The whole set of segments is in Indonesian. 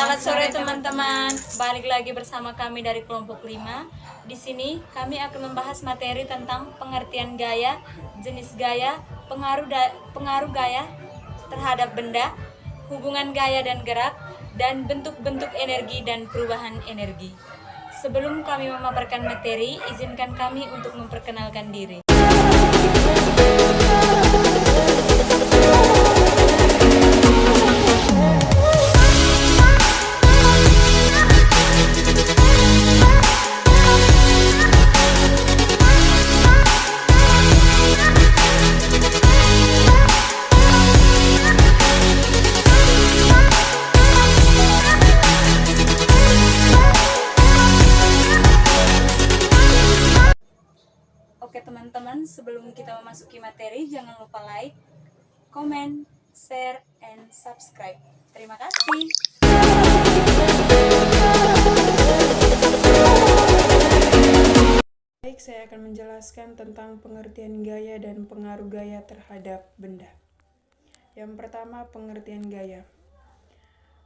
Selamat sore teman-teman. Balik lagi bersama kami dari kelompok 5. Di sini kami akan membahas materi tentang pengertian gaya, jenis gaya, pengaruh gaya terhadap benda, hubungan gaya dan gerak, dan bentuk-bentuk energi dan perubahan energi. Sebelum kami memaparkan materi, izinkan kami untuk memperkenalkan diri. Oke teman-teman, sebelum kita memasuki materi, jangan lupa like, comment, share, and subscribe. Terima kasih. Baik, saya akan menjelaskan tentang pengertian gaya dan pengaruh gaya terhadap benda. Yang pertama, pengertian gaya.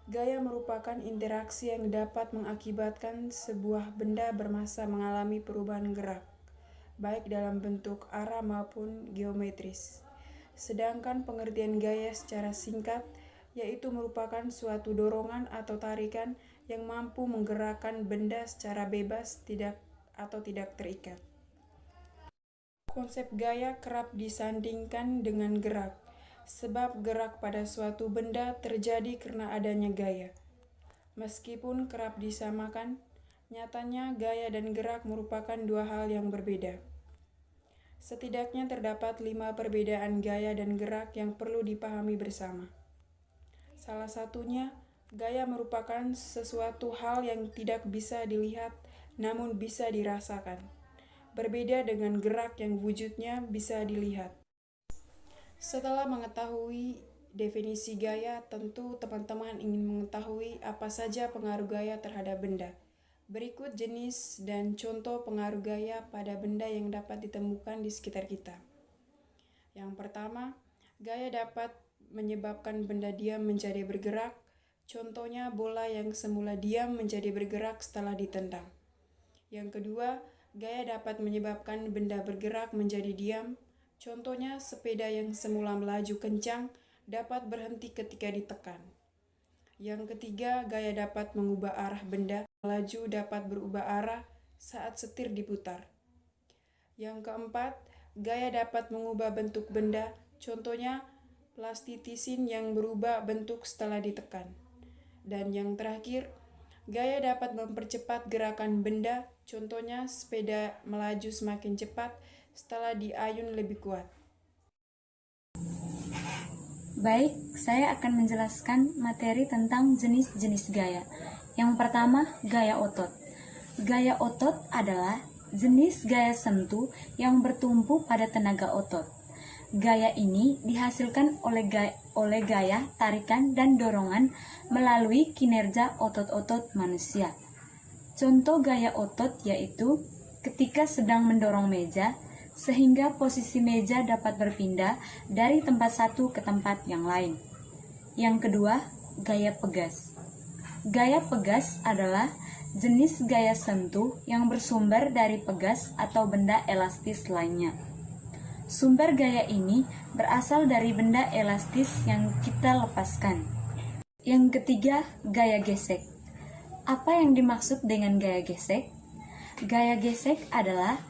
Gaya merupakan interaksi yang dapat mengakibatkan sebuah benda bermassa mengalami perubahan gerak, baik dalam bentuk arah maupun geometris. Sedangkan pengertian gaya secara singkat, yaitu merupakan suatu dorongan atau tarikan yang mampu menggerakkan benda secara bebas tidak terikat. Konsep gaya kerap disandingkan dengan gerak, sebab gerak pada suatu benda terjadi karena adanya gaya. Meskipun kerap disamakan, nyatanya gaya dan gerak merupakan dua hal yang berbeda. Setidaknya terdapat 5 perbedaan gaya dan gerak yang perlu dipahami bersama. Salah satunya, gaya merupakan sesuatu hal yang tidak bisa dilihat namun bisa dirasakan. Berbeda dengan gerak yang wujudnya bisa dilihat. Setelah mengetahui definisi gaya, tentu teman-teman ingin mengetahui apa saja pengaruh gaya terhadap benda. Berikut jenis dan contoh pengaruh gaya pada benda yang dapat ditemukan di sekitar kita. Yang pertama, gaya dapat menyebabkan benda diam menjadi bergerak. Contohnya bola yang semula diam menjadi bergerak setelah ditendang. Yang kedua, gaya dapat menyebabkan benda bergerak menjadi diam. Contohnya sepeda yang semula melaju kencang dapat berhenti ketika ditekan. Yang ketiga, gaya dapat mengubah arah benda. Melaju dapat berubah arah saat setir diputar. Yang keempat, gaya dapat mengubah bentuk benda. Contohnya, plastitisin yang berubah bentuk setelah ditekan. Dan yang terakhir, gaya dapat mempercepat gerakan benda. Contohnya, sepeda melaju semakin cepat setelah diayun lebih kuat. Baik, saya akan menjelaskan materi tentang jenis-jenis gaya. Yang pertama, gaya otot. Gaya otot adalah jenis gaya sentuh yang bertumpu pada tenaga otot. Gaya ini dihasilkan oleh gaya tarikan dan dorongan melalui kinerja otot-otot manusia. Contoh gaya otot yaitu ketika sedang mendorong meja, sehingga posisi meja dapat berpindah dari tempat satu ke tempat yang lain. Yang kedua, gaya pegas. Gaya pegas adalah jenis gaya sentuh yang bersumber dari pegas atau benda elastis lainnya. Sumber gaya ini berasal dari benda elastis yang kita lepaskan. Yang ketiga, gaya gesek. Apa yang dimaksud dengan gaya gesek? Gaya gesek adalah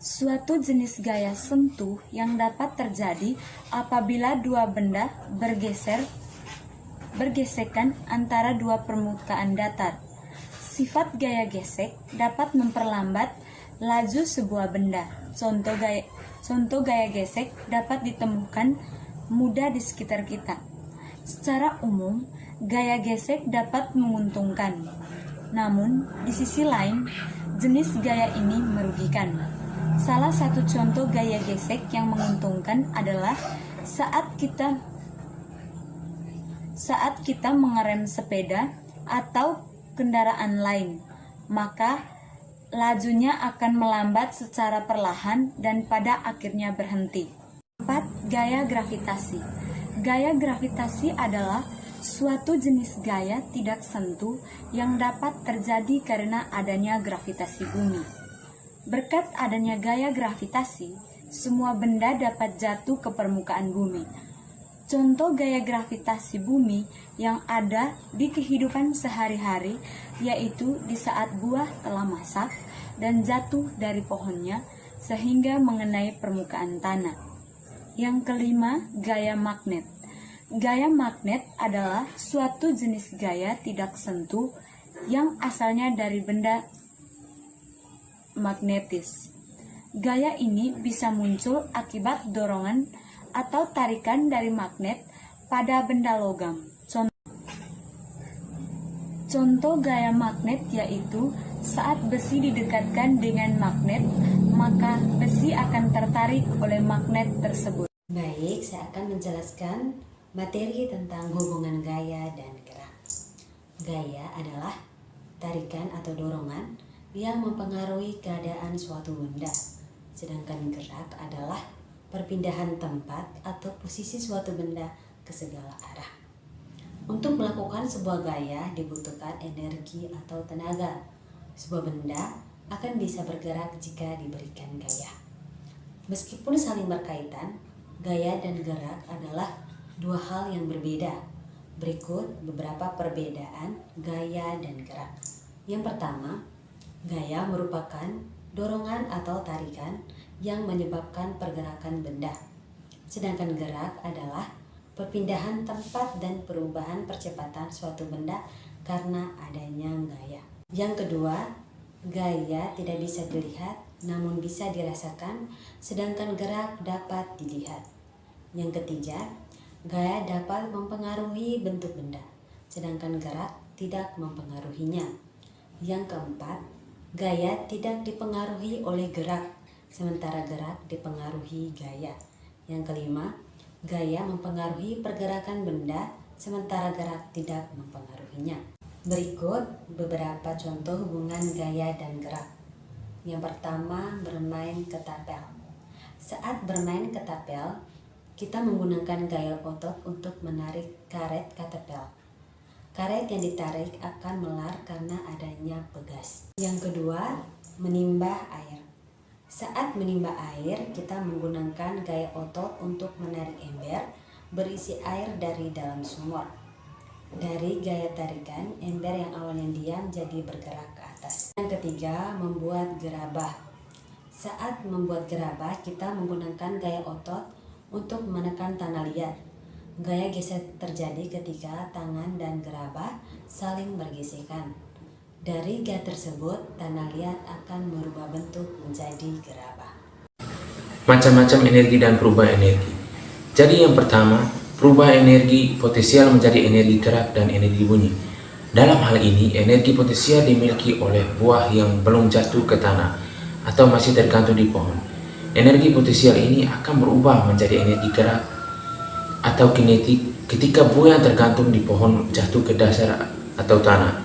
suatu jenis gaya sentuh yang dapat terjadi apabila dua benda bergesekan antara dua permukaan datar. Sifat gaya gesek dapat memperlambat laju sebuah benda. Contoh gaya gesek dapat ditemukan mudah di sekitar kita. Secara umum, gaya gesek dapat menguntungkan. Namun, di sisi lain, jenis gaya ini merugikan. Salah satu contoh gaya gesek yang menguntungkan adalah saat kita mengerem sepeda atau kendaraan lain, maka lajunya akan melambat secara perlahan dan pada akhirnya berhenti. 4. Gaya gravitasi. Gaya gravitasi adalah suatu jenis gaya tidak sentuh yang dapat terjadi karena adanya gravitasi bumi. Berkat adanya gaya gravitasi, semua benda dapat jatuh ke permukaan bumi. Contoh gaya gravitasi bumi yang ada di kehidupan sehari-hari yaitu di saat buah telah masak dan jatuh dari pohonnya sehingga mengenai permukaan tanah. Yang kelima, gaya magnet. Gaya magnet adalah suatu jenis gaya tidak sentuh yang asalnya dari benda magnetis. Gaya ini bisa muncul akibat dorongan atau tarikan dari magnet pada benda logam. Contoh gaya magnet yaitu saat besi didekatkan dengan magnet, maka besi akan tertarik oleh magnet tersebut. Baik, saya akan menjelaskan materi tentang hubungan gaya dan gerak. Gaya adalah tarikan atau dorongan yang mempengaruhi keadaan suatu benda, sedangkan gerak adalah perpindahan tempat atau posisi suatu benda ke segala arah. Untuk melakukan sebuah gaya dibutuhkan energi atau tenaga. Sebuah benda akan bisa bergerak jika diberikan gaya. Meskipun saling berkaitan, gaya dan gerak adalah dua hal yang berbeda. Berikut beberapa perbedaan gaya dan gerak. Yang pertama, gaya merupakan dorongan atau tarikan yang menyebabkan pergerakan benda. Sedangkan gerak adalah perpindahan tempat dan perubahan percepatan suatu benda karena adanya gaya. Yang kedua, gaya tidak bisa dilihat namun bisa dirasakan, sedangkan gerak dapat dilihat. Yang ketiga, gaya dapat mempengaruhi bentuk benda, sedangkan gerak tidak mempengaruhinya. Yang keempat, gaya tidak dipengaruhi oleh gerak, sementara gerak dipengaruhi gaya. Yang kelima, gaya mempengaruhi pergerakan benda, sementara gerak tidak mempengaruhinya. Berikut beberapa contoh hubungan gaya dan gerak. Yang pertama, bermain ketapel. Saat bermain ketapel, kita menggunakan gaya otot untuk menarik karet ketapel. Karet yang ditarik akan melar karena adanya pegas. Yang kedua, menimba air. Saat menimba air, kita menggunakan gaya otot untuk menarik ember berisi air dari dalam sumur. Dari gaya tarikan, ember yang awalnya diam jadi bergerak ke atas. Yang ketiga, membuat gerabah. Saat membuat gerabah, kita menggunakan gaya otot untuk menekan tanah liat. Gaya geser terjadi ketika tangan dan gerabah saling bergesekan. Dari gaya tersebut, tanah liat akan merubah bentuk menjadi gerabah. Macam-macam energi dan perubahan energi. Jadi yang pertama, perubahan energi potensial menjadi energi gerak dan energi bunyi. Dalam hal ini, energi potensial dimiliki oleh buah yang belum jatuh ke tanah atau masih tergantung di pohon. Energi potensial ini akan berubah menjadi energi gerak atau kinetik ketika buah yang tergantung di pohon jatuh ke dasar atau tanah.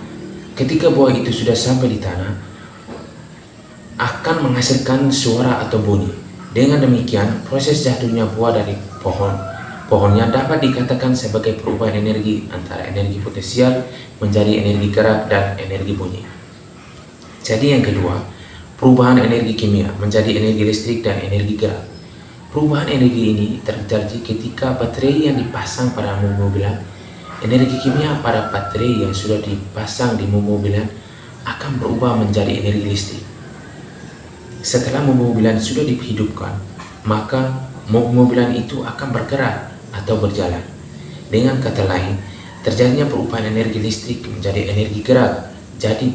Ketika buah itu sudah sampai di tanah, akan menghasilkan suara atau bunyi. Dengan demikian, proses jatuhnya buah dari pohonnya dapat dikatakan sebagai perubahan energi antara energi potensial menjadi energi gerak dan energi bunyi. Jadi yang kedua, perubahan energi kimia menjadi energi listrik dan energi gerak. Perubahan energi ini terjadi ketika baterai yang dipasang pada mobilan, energi kimia pada baterai yang sudah dipasang di mobilan akan berubah menjadi energi listrik. Setelah mobilan sudah dihidupkan, maka mobilan itu akan bergerak atau berjalan. Dengan kata lain, terjadinya perubahan energi listrik menjadi energi gerak. Jadi,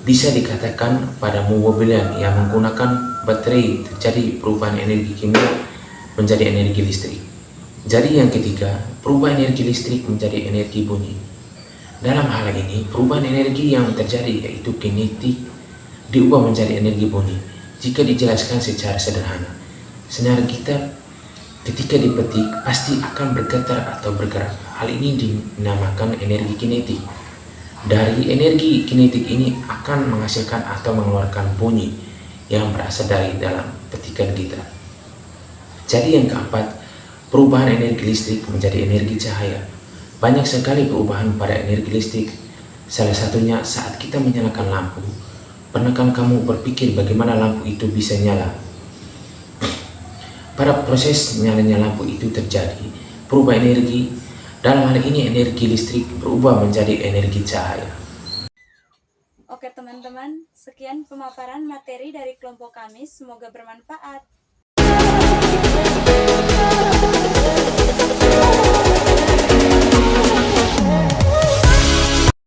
bisa dikatakan pada mobilan yang menggunakan baterai terjadi perubahan energi kimia menjadi energi listrik. Jadi yang ketiga, perubahan energi listrik menjadi energi bunyi. Dalam hal ini, perubahan energi yang terjadi yaitu kinetik diubah menjadi energi bunyi. Jika dijelaskan secara sederhana, senar gitar ketika dipetik pasti akan bergetar atau bergerak. Hal ini dinamakan energi kinetik. Dari energi kinetik ini akan menghasilkan atau mengeluarkan bunyi yang berasal dari dalam petikan gitar. Jadi yang keempat, perubahan energi listrik menjadi energi cahaya. Banyak sekali perubahan pada energi listrik. Salah satunya saat kita menyalakan lampu. Pernahkah kamu berpikir bagaimana lampu itu bisa nyala? Pada proses nyalanya lampu itu terjadi perubahan energi. Dalam hal ini energi listrik berubah menjadi energi cahaya. Oke teman-teman, sekian pemaparan materi dari kelompok kami, semoga bermanfaat.